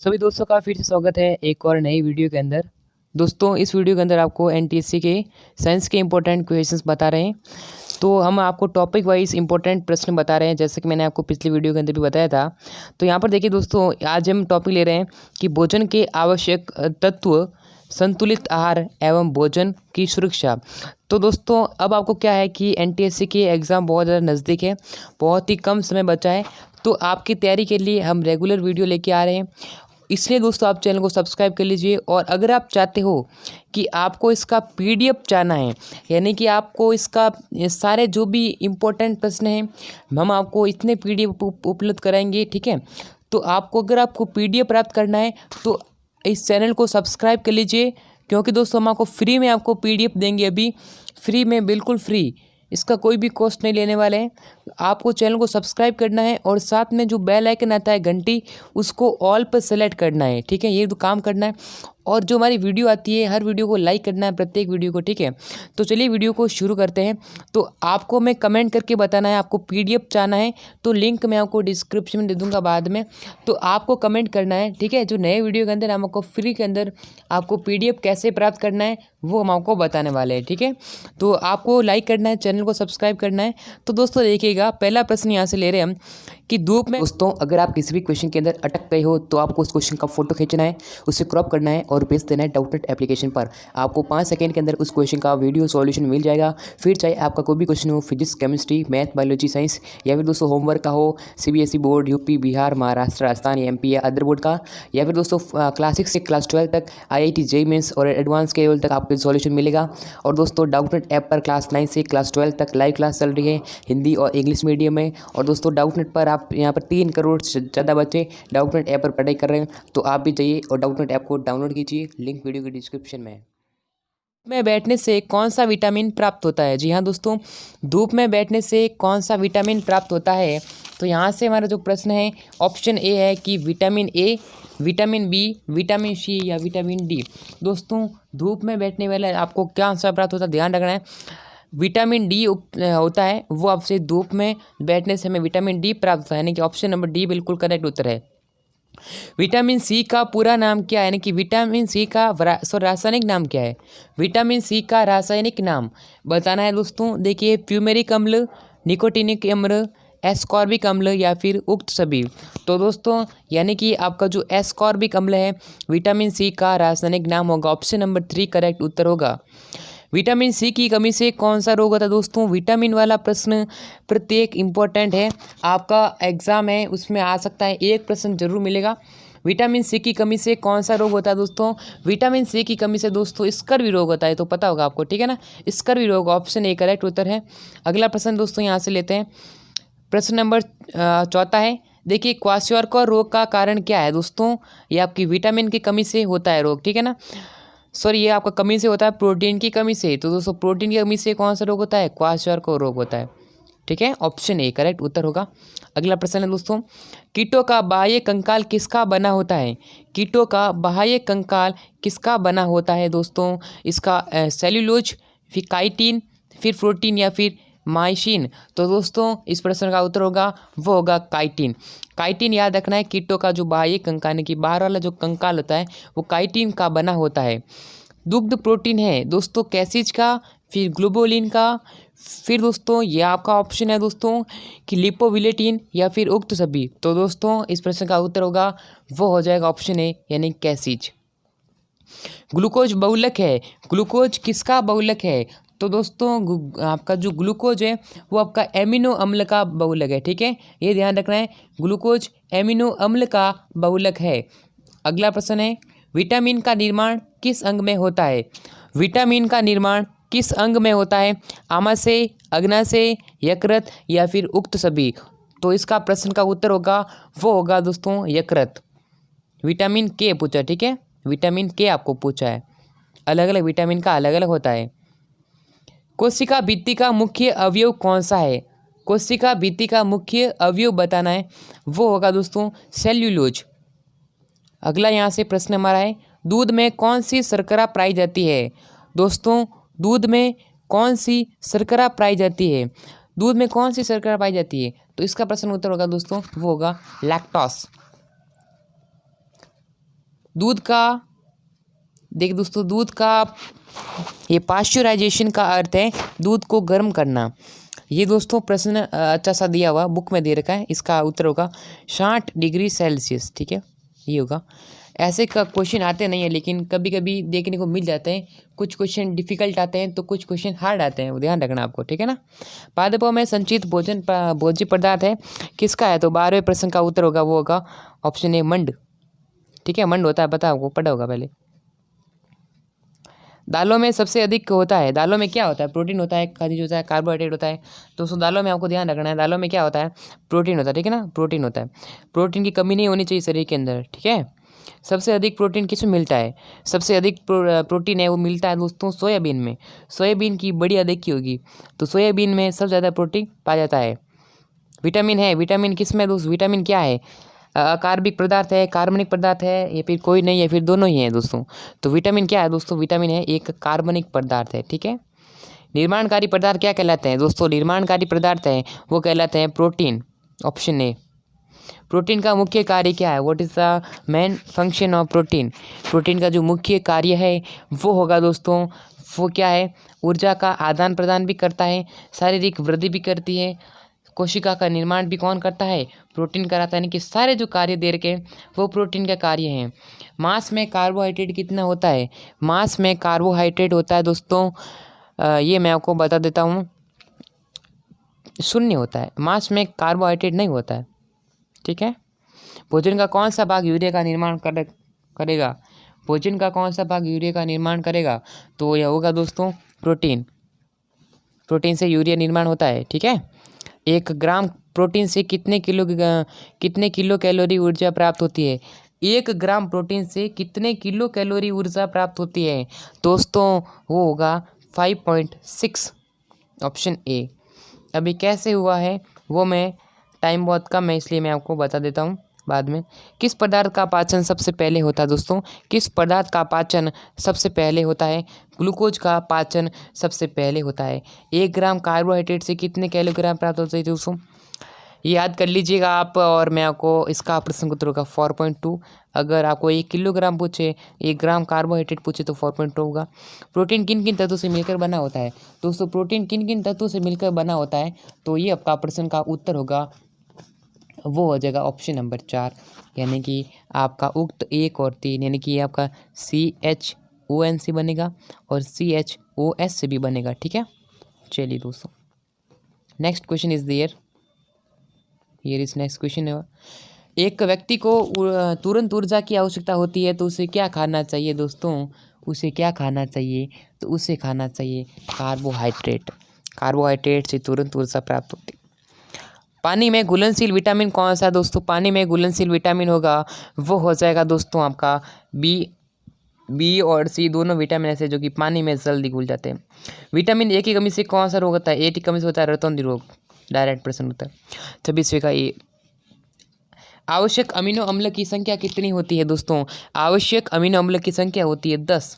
सभी दोस्तों का फिर से स्वागत है एक और नई वीडियो के अंदर। दोस्तों इस वीडियो के अंदर आपको एनटीएससी के साइंस के इंपॉर्टेंट क्वेश्चंस बता रहे हैं। तो हम आपको टॉपिक वाइज इंपॉर्टेंट प्रश्न बता रहे हैं, जैसे कि मैंने आपको पिछली वीडियो के अंदर भी बताया था। तो यहाँ पर देखिए दोस्तों, आज हम टॉपिक ले रहे हैं कि भोजन के आवश्यक तत्व, संतुलित आहार एवं भोजन की सुरक्षा। तो दोस्तों अब आपको क्या है कि एनटीएससी के एग्ज़ाम बहुत ज़्यादा नज़दीक है, बहुत ही कम समय बचा है। तो आपकी तैयारी के लिए हम रेगुलर वीडियो लेके आ रहे हैं, इसलिए दोस्तों आप चैनल को सब्सक्राइब कर लीजिए। और अगर आप चाहते हो कि आपको इसका पीडीएफ चाहना है, यानी कि आपको इसका सारे जो भी इम्पोर्टेंट प्रश्न हैं हम आपको इतने पीडीएफ उपलब्ध कराएंगे, ठीक है। तो अगर आपको पीडीएफ प्राप्त करना है तो इस चैनल को सब्सक्राइब कर लीजिए, क्योंकि दोस्तों हम आपको फ्री में आपको पीडीएफ देंगे, अभी फ्री में, बिल्कुल फ्री, इसका कोई भी कॉस्ट नहीं लेने वाले हैं। आपको चैनल को सब्सक्राइब करना है और साथ में जो बेल आइकन आता है घंटी, उसको ऑल पर सेलेक्ट करना है, ठीक है। ये तो काम करना है। और जो हमारी वीडियो आती है हर वीडियो को लाइक करना है, प्रत्येक वीडियो को, ठीक है। तो चलिए वीडियो को शुरू करते हैं। तो आपको मैं कमेंट करके बताना है आपको पीडीएफ चाहना है, तो लिंक मैं आपको डिस्क्रिप्शन में दे दूंगा बाद में। तो आपको कमेंट करना है, ठीक है। जो नए वीडियो के अंदर हम आपको फ्री के अंदर आपको पीडीएफ कैसे प्राप्त करना है वो हम आपको बताने वाले हैं, ठीक है। तो आपको लाइक करना है, चैनल को सब्सक्राइब करना है। तो दोस्तों देखिएगा, पहला प्रश्न यहाँ से ले रहे हैं हम कि धूप में, दोस्तों अगर आप किसी भी क्वेश्चन के अंदर अटक गए हो तो आपको उस क्वेश्चन का फोटो खींचना है, उसे क्रॉप करना है और भेज देना है डाउटनेट एप्लीकेशन पर। आपको 5 सेकंड के अंदर उस क्वेश्चन का वीडियो सॉल्यूशन मिल जाएगा। फिर चाहे आपका कोई भी क्वेश्चन हो, physics, chemistry, math, biology, science, या फिर दोस्तों होमवर्क का हो, CBSE board, UP, Bihar, Maharashtra, Rajasthan, MP या अदर बोर्ड का, या फिर दोस्तों क्लास 6 से क्लास 12 तक, आईआईटी, जेईई मेंस और एडवांस के लेवल तक आपको सॉल्यूशन मिलेगा। और दोस्तों डाउटनेट ऐप पर क्लास 9 से क्लास 12 तक लाइव क्लास चल रही है, हिंदी और इंग्लिश मीडियम में। और दोस्तों डाउटनेट पर आप यहाँ पर 3 करोड़ से ज़्यादा बच्चे डाउटनेट ऐप पर पढ़ाई कर रहे हैं। तो आप भी जाइए और डाउटनेट ऐप को डाउनलोड कीजिए, लिंक वीडियो के डिस्क्रिप्शन में है। धूप में बैठने से कौन सा विटामिन प्राप्त होता है? जी हाँ दोस्तों, धूप में बैठने से कौन सा विटामिन प्राप्त होता है? तो यहाँ से हमारा जो प्रश्न है ऑप्शन ए है कि vitamin A, vitamin B, vitamin C या विटामिन डी। दोस्तों धूप में बैठने वाले आपको क्या आंसर प्राप्त होता है, ध्यान रखना है। विटामिन डी होता है, वो आपसे धूप में बैठने से हमें विटामिन डी प्राप्त होता है, यानी कि ऑप्शन नंबर डी बिल्कुल करेक्ट उत्तर है। विटामिन सी का पूरा नाम क्या है, यानी कि विटामिन सी का रासायनिक नाम क्या है? विटामिन सी का रासायनिक नाम बताना है दोस्तों। देखिए, फ्यूमेरिक अम्ल, निकोटिनिक अम्ल, एस्कॉर्बिक अम्ल या फिर उक्त सभी। तो दोस्तों यानी कि आपका जो एस्कॉर्बिक अम्ल है विटामिन सी का रासायनिक नाम होगा, ऑप्शन नंबर 3 करेक्ट उत्तर होगा। विटामिन सी की कमी से कौन सा रोग होता है? दोस्तों विटामिन वाला प्रश्न प्रत्येक इम्पोर्टेंट है, आपका एग्ज़ाम है उसमें आ सकता है, एक प्रश्न जरूर मिलेगा। विटामिन सी की कमी से कौन सा रोग होता है? दोस्तों विटामिन सी की कमी से दोस्तों स्कर्वी रोग होता है, तो पता होगा आपको, ठीक है ना। स्कर्वी रोग, ऑप्शन ए करेक्ट उत्तर है। अगला प्रश्न दोस्तों यहाँ से लेते हैं, प्रश्न नंबर 4 है। देखिए, क्वाशियोरकर रोग का कारण क्या है? दोस्तों ये आपकी विटामिन की कमी से होता है रोग, ठीक है ना। सॉरी, ये आपका कमी से होता है प्रोटीन की कमी से। तो दोस्तों प्रोटीन की कमी से कौन सा रोग होता है? क्वाशियोरकर रोग होता है, ठीक है। ऑप्शन ए करेक्ट उत्तर होगा। अगला प्रश्न है दोस्तों, कीटों का बाह्य कंकाल किसका बना होता है? कीटों का बाह्य कंकाल किसका बना होता है? दोस्तों इसका सेल्यूलोज, फिर काइटिन, फिर प्रोटीन या फिर माइसिन। तो दोस्तों इस प्रश्न का उत्तर होगा, वो होगा काइटिन। काइटिन याद रखना है, कीटों का जो बाह्य कंकाल यानी कि बाहर वाला जो कंकाल होता है वो काइटिन का बना होता है। दुग्ध प्रोटीन है दोस्तों कैसिज का, फिर ग्लोबुलिन का, फिर दोस्तों ये आपका ऑप्शन है दोस्तों कि लिपोविलेटिन या फिर उक्त सभी। तो दोस्तों इस प्रश्न का उत्तर होगा, वो हो जाएगा ऑप्शन ए यानी कैसिज। ग्लूकोज बहुलक है, ग्लूकोज किसका बहुलक है? तो दोस्तों आपका जो ग्लूकोज है वो आपका एमिनो अम्ल का बहुलक है, ठीक है, ये ध्यान रखना है, ग्लूकोज एमिनो अम्ल का बहुलक है। अगला प्रश्न है, विटामिन का निर्माण किस अंग में होता है? विटामिन का निर्माण किस अंग में होता है? आमाशय, अग्नाशय, यकृत या फिर उक्त सभी। तो इसका प्रश्न का उत्तर होगा, वो होगा दोस्तों यकृत। विटामिन के पूछा, ठीक है, विटामिन के आपको पूछा है, अलग अलग विटामिन का अलग अलग होता है। कोशिका भित्ति का मुख्य अवयव कौन सा है? कोशिका भित्ति का मुख्य अवयव बताना है, वो होगा दोस्तों सेल्यूलोज। अगला यहाँ से प्रश्न हमारा है, दूध में कौन सी शर्करा पाई जाती है? दोस्तों दूध में कौन सी शर्करा पाई जाती है? दूध में कौन सी शर्करा पाई जाती है? तो इसका प्रश्न उत्तर होगा दोस्तों, वो होगा लैक्टोस। दूध का, देखिए दोस्तों, दूध का ये पाश्चराइजेशन का अर्थ है दूध को गर्म करना। ये दोस्तों प्रश्न अच्छा सा दिया हुआ बुक में दे रखा है, इसका उत्तर होगा 60 डिग्री सेल्सियस। ठीक है, ये होगा। ऐसे का क्वेश्चन आते नहीं है, लेकिन कभी कभी देखने को मिल जाते हैं। कुछ क्वेश्चन डिफिकल्ट आते हैं तो कुछ क्वेश्चन हार्ड आते हैं, वो ध्यान रखना आपको, ठीक है ना। पादपों में संचित भोज्य पदार्थ है, किसका है? तो 12वें प्रश्न का उत्तर होगा, वो होगा ऑप्शन ए मंड। ठीक है, मंड होता है, पता आपको, पढ़ा होगा पहले। दालों में सबसे अधिक होता है, दालों में क्या होता है? प्रोटीन होता है, खनिज होता है, कार्बोहाइड्रेट होता है। तो दोस्तों दालों में आपको ध्यान रखना है, दालों में क्या होता है? प्रोटीन होता है, ठीक है ना, प्रोटीन होता है। प्रोटीन की कमी नहीं होनी चाहिए शरीर के अंदर, ठीक है। सबसे अधिक प्रोटीन किस में मिलता है? सबसे अधिक प्रोटीन है वो मिलता है दोस्तों सोयाबीन में। सोयाबीन की बढ़िया देखी होगी, तो सोयाबीन में सबसे ज़्यादा प्रोटीन पाया जाता है। विटामिन है, विटामिन किस में दोस्त? विटामिन क्या है? अकार्बनिक पदार्थ है, कार्बनिक पदार्थ है, या फिर कोई नहीं, या फिर दोनों ही है दोस्तों। तो विटामिन क्या है दोस्तों? विटामिन है एक कार्बनिक पदार्थ है, ठीक है। निर्माणकारी पदार्थ क्या कहलाते हैं दोस्तों? निर्माणकारी पदार्थ है वो कहलाते हैं प्रोटीन, ऑप्शन ए। प्रोटीन का मुख्य कार्य क्या है? What is the main function of protein? Protein का जो मुख्य कार्य है वो होगा दोस्तों, वो क्या है? ऊर्जा का आदान प्रदान भी करता है, शारीरिक वृद्धि भी करती है, कोशिका का निर्माण भी कौन करता है? प्रोटीन कराता है। यानी कि सारे जो कार्य दे रखे वो प्रोटीन का कार्य हैं। मांस में कार्बोहाइड्रेट कितना होता है? मांस में कार्बोहाइड्रेट होता है दोस्तों, ये मैं आपको बता देता हूँ, 0 होता है। मांस में कार्बोहाइड्रेट नहीं होता है, ठीक है। भोजन का कौन सा भाग यूरिया का निर्माण करेगा? भोजन का कौन सा भाग यूरिया का निर्माण करेगा? तो यह होगा दोस्तों प्रोटीन। प्रोटीन से यूरिया निर्माण होता है, ठीक है। 1 ग्राम प्रोटीन से कितने किलो कैलोरी ऊर्जा प्राप्त होती है? 1 ग्राम प्रोटीन से कितने किलो कैलोरी ऊर्जा प्राप्त होती है दोस्तों? वो होगा 5.6, ऑप्शन ए। अभी कैसे हुआ है वो मैं, टाइम बहुत कम है इसलिए मैं आपको बता देता हूँ बाद में। किस पदार्थ का पाचन सबसे पहले होता है दोस्तों? किस पदार्थ का पाचन सबसे पहले होता है? ग्लूकोज का पाचन सबसे पहले होता है। 1 ग्राम कार्बोहाइड्रेट से कितने किलोग्राम प्राप्त होते हैं दोस्तों? ये याद कर लीजिएगा आप, और मैं आपको इसका प्रश्न उत्तर होगा 4.2। अगर आपको 1 किलोग्राम पूछे, 1 ग्राम कार्बोहाइड्रेट पूछे तो 4.2 होगा। प्रोटीन किन किन तत्वों से मिलकर बना होता है दोस्तों? प्रोटीन किन किन तत्वों से मिलकर बना होता है? तो ये आपका प्रश्न का उत्तर होगा, वो हो जाएगा ऑप्शन नंबर 4, यानी कि आपका उक्त 1 और 3, यानी कि आपका CHON से बनेगा और CHOS से भी बनेगा, ठीक है। चलिए दोस्तों, next question is there, here is next question है। एक व्यक्ति को तुरंत ऊर्जा की आवश्यकता होती है तो उसे क्या खाना चाहिए दोस्तों? उसे क्या खाना चाहिए? तो उसे खाना चाहिए कार्बोहाइड्रेट। कार्बोहाइड्रेट से तुरंत ऊर्जा प्राप्त होती है। पानी में घुलनशील विटामिन कौन सा दोस्तों? पानी में घुलनशील विटामिन होगा, वो हो जाएगा दोस्तों आपका बी और सी, दोनों विटामिन ऐसे जो कि पानी में जल्दी घुल जाते हैं। विटामिन ए की कमी से कौन सा रोग होता है? ए की कमी से होता है रतौंधी रोग, डायरेक्ट प्रश्न होता है। 26वें का ए। आवश्यक अमीनो अम्ल की संख्या कितनी होती है दोस्तों? आवश्यक अमीनो अम्ल की संख्या होती है 10।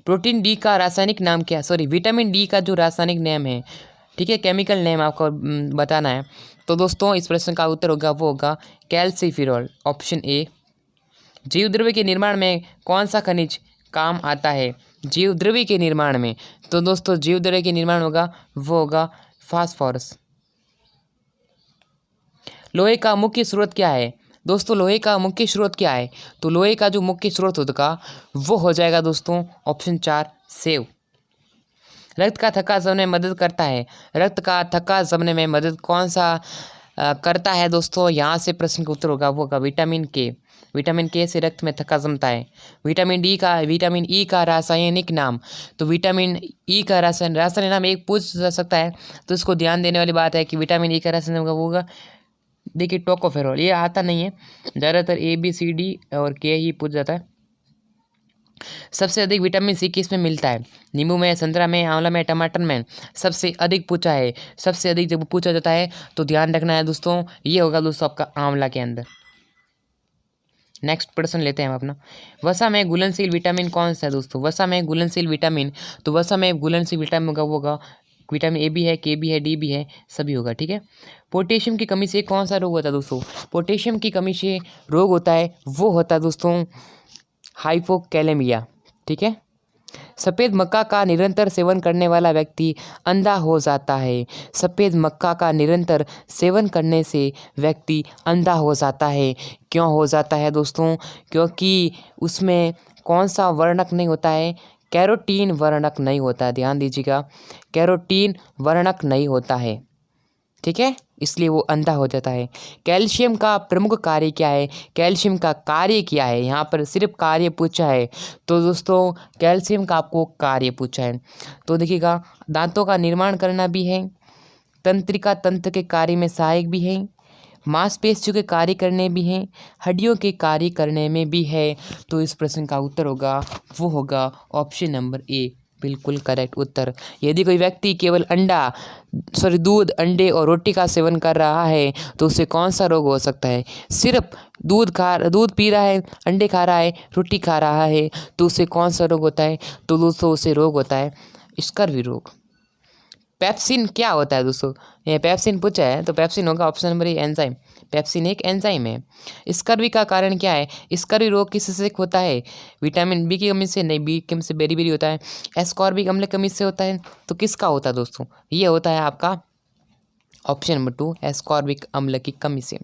प्रोटीन डी का रासायनिक नाम क्या है? सॉरी, विटामिन डी का जो रासायनिक नाम है, ठीक है, केमिकल नेम आपको बताना है। तो दोस्तों इस प्रश्न का उत्तर होगा, वो होगा कैल्सीफिरॉल, ऑप्शन ए। जीवद्रव्य के निर्माण में कौन सा खनिज काम आता है? जीवद्रव्य के निर्माण में, तो दोस्तों जीवद्रव्य के निर्माण होगा, वो होगा फास्फोरस। लोहे का मुख्य स्रोत क्या है दोस्तों? लोहे का मुख्य स्रोत क्या है? तो लोहे का जो मुख्य स्रोत होगा वो हो जाएगा दोस्तों ऑप्शन 4, सेव। रक्त का थक्का जमने में मदद करता है। रक्त का थक्का जमने में मदद कौन सा करता है दोस्तों? यहाँ से प्रश्न का उत्तर होगा, वो होगा विटामिन के। विटामिन के से रक्त में थक्का जमता है। विटामिन ई का रासायनिक नाम, तो विटामिन ई का रासायनिक नाम एक पूछ जा सकता है, तो इसको ध्यान देने वाली बात है कि विटामिन ई का रासायनिक नाम वो होगा, देखिए टोकोफेरोल। ये आता नहीं है, ज़्यादातर ABCD और K ही पूछ जाता है। सबसे अधिक विटामिन सी किस में मिलता है? नींबू में, संतरा में, आंवला में, टमाटर में? सबसे अधिक पूछा है, सबसे अधिक जब पूछा जाता है तो ध्यान रखना है दोस्तों, ये होगा दोस्तों आपका आंवला के अंदर। नेक्स्ट प्रश्न लेते हैं हम अपना। वसा में घुलनशील विटामिन कौन सा है दोस्तों? वसा में घुलनशील विटामिन, तो वसा में घुलनशील विटामिन होगा, वो होगा विटामिन ए भी है, के भी है, डी भी है, सभी होगा। ठीक है। पोटेशियम की कमी से कौन सा रोग होता है दोस्तों? पोटेशियम की कमी से रोग होता है, वो होता है दोस्तों हाइपोकैलेमिया। ठीक है। सफ़ेद मक्का का निरंतर सेवन करने वाला व्यक्ति अंधा हो जाता है। सफ़ेद मक्का का निरंतर सेवन करने से व्यक्ति अंधा हो जाता है। क्यों हो जाता है दोस्तों? क्योंकि उसमें कौन सा वर्णक नहीं होता है? कैरोटीन वर्णक नहीं होता है। ध्यान दीजिएगा, कैरोटीन वर्णक नहीं होता है। ठीक है, इसलिए वो अंधा हो जाता है। कैल्शियम का प्रमुख कार्य क्या है? कैल्शियम का कार्य क्या है? यहाँ पर सिर्फ कार्य पूछा है, तो दोस्तों कैल्शियम का आपको कार्य पूछा है। तो देखिएगा, दांतों का निर्माण करना भी है, तंत्रिका तंत्र के कार्य में सहायक भी है, मांसपेशियों के कार्य करने भी हैं, हड्डियों के कार्य करने में भी है। तो इस प्रश्न का उत्तर होगा, वो होगा ऑप्शन नंबर ए, बिल्कुल करेक्ट उत्तर। यदि कोई व्यक्ति केवल दूध, अंडे और रोटी का सेवन कर रहा है तो उसे कौन सा रोग हो सकता है? सिर्फ दूध पी रहा है, अंडे खा रहा है, रोटी खा रहा है, तो उसे कौन सा रोग होता है? तो दोस्तों उसे रोग होता है स्कर्वी रोग। पेप्सिन क्या होता है दोस्तों? ये पेप्सिन पूछा है, तो पेप्सिन होगा option number A, enzyme. Pepsin एक एंजाइम है। स्कर्वी का कारण क्या है? स्कर्वी रोग किससे होता है? विटामिन बी की कमी से नहीं, बी की कमी से बेरी होता है। एस्कॉर्बिक अम्ल की कमी से होता है, तो किसका होता है दोस्तों? ये होता है आपका ऑप्शन नंबर 2, एस्कॉर्बिक अम्ल की कमी से।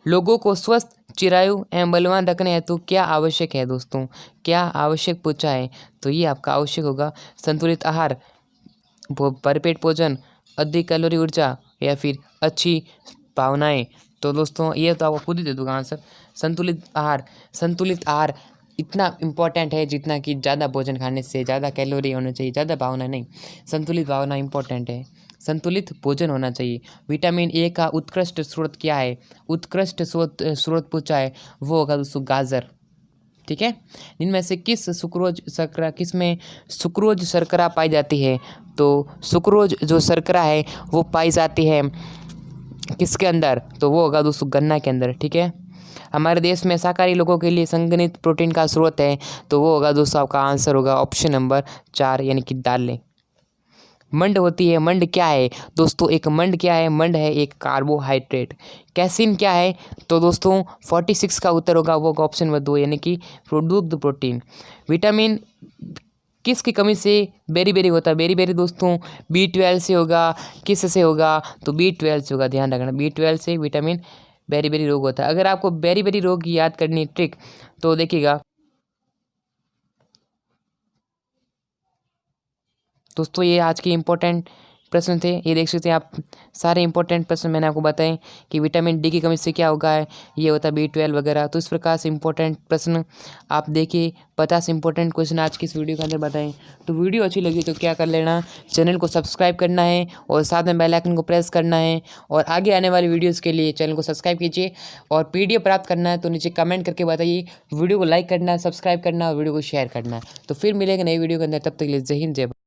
लोगों को स्वस्थ, चिरायु एवं बलवान रखने हेतु क्या आवश्यक है दोस्तों? क्या आवश्यक पूछा है, तो ये आपका आवश्यक होगा संतुलित आहार, भरपेट भोजन, अधिक कैलोरी ऊर्जा, या फिर अच्छी भावनाएं। तो दोस्तों ये तो आपको खुद ही दे दूंगा आंसर, संतुलित आहार। संतुलित आहार इतना इम्पोर्टेंट है जितना कि ज़्यादा भोजन खाने से ज़्यादा कैलोरी होना चाहिए, ज़्यादा भावना नहीं, संतुलित भावना इम्पोर्टेंट है। संतुलित भोजन होना चाहिए। विटामिन ए का उत्कृष्ट स्रोत क्या है? उत्कृष्ट स्रोत पूछा है, वो होगा दोस्तों गाजर। ठीक है। इनमें से किस में सुक्रोज शर्करा पाई जाती है? तो सुक्रोज जो शर्करा है वो पाई जाती है किसके अंदर? तो वो होगा दोस्तों गन्ना के अंदर। ठीक है। हमारे देश में शाकाहारी लोगों के लिए संगठित प्रोटीन का स्रोत है, तो वो होगा दोस्तों आपका आंसर होगा ऑप्शन नंबर 4, यानी कि दालें। मंड होती है, मंड क्या है दोस्तों? एक मंड क्या है? मंड है एक कार्बोहाइड्रेट। कैसीन क्या है? तो दोस्तों 46 का उत्तर होगा वो ऑप्शन नंबर 2, यानी कि दुग्ध प्रोटीन। विटामिन किसकी कमी से बेरी होता है? बेरी दोस्तों B12 से होगा। किस से होगा? तो B12 से होगा, ध्यान रखना, B12 से विटामिन बेरी रोग होता है। अगर आपको बेरी रोग की याद करनी ट्रिक, तो देखिएगा दोस्तों, ये आज के इम्पोर्टेंट प्रश्न थे। ये देख सकते हैं आप, सारे इंपॉर्टेंट प्रश्न मैंने आपको बताए कि विटामिन डी की कमी से क्या होगा है, ये होता है B12 वगैरह। तो इस प्रकार से इंपॉर्टेंट प्रश्न आप देखिए, 50 इंपॉर्टेंट क्वेश्चन आज की इस वीडियो के अंदर बताएं। तो वीडियो अच्छी लगी तो क्या कर लेना, चैनल को सब्सक्राइब करना है और साथ में बेल आइकन को प्रेस करना है। और आगे आने वाली वीडियोज़ के लिए चैनल को सब्सक्राइब कीजिए। और PDF प्राप्त करना है तो नीचे कमेंट करके बताइए। वीडियो को लाइक करना है, सब्सक्राइब करना है और वीडियो को शेयर करना है। तो फिर मिलेंगे नई वीडियो के अंदर, तब तक के लिए जय हिंद, जय भारत।